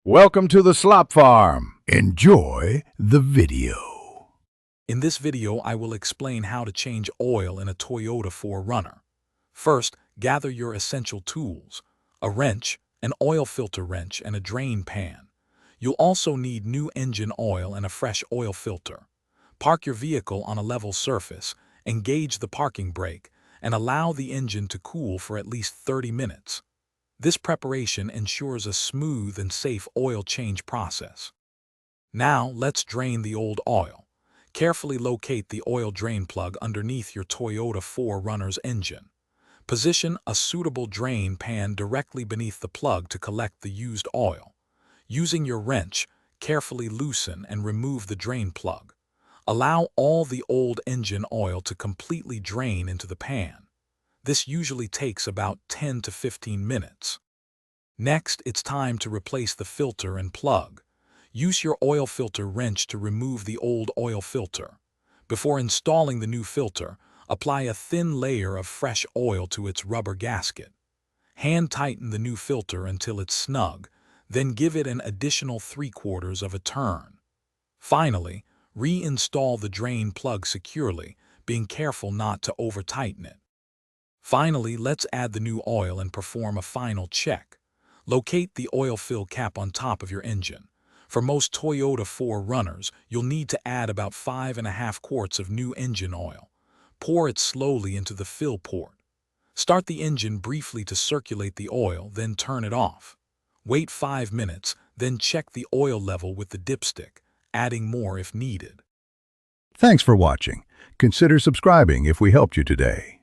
Welcome to the Slop Farm. Enjoy the video. In this video, I will explain how to change oil in a Toyota 4Runner. First, gather your essential tools: a wrench, an oil filter wrench, and a drain pan. You'll also need new engine oil and a fresh oil filter. Park your vehicle on a level surface, engage the parking brake, and allow the engine to cool for at least 30 minutes. This preparation ensures a smooth and safe oil change process. Now, let's drain the old oil. Carefully locate the oil drain plug underneath your Toyota 4Runner's engine. Position a suitable drain pan directly beneath the plug to collect the used oil. Using your wrench, carefully loosen and remove the drain plug. Allow all the old engine oil to completely drain into the pan. This usually takes about 10 to 15 minutes. Next, it's time to replace the filter and plug. Use your oil filter wrench to remove the old oil filter. Before installing the new filter, apply a thin layer of fresh oil to its rubber gasket. Hand tighten the new filter until it's snug, then give it an additional 3/4 of a turn. Finally, reinstall the drain plug securely, being careful not to over-tighten it. Finally, let's add the new oil and perform a final check. Locate the oil fill cap on top of your engine. For most Toyota 4Runners, you'll need to add about 5½ quarts of new engine oil. Pour it slowly into the fill port. Start the engine briefly to circulate the oil, then turn it off. Wait 5 minutes, then check the oil level with the dipstick, adding more if needed. Thanks for watching. Consider subscribing if we helped you today.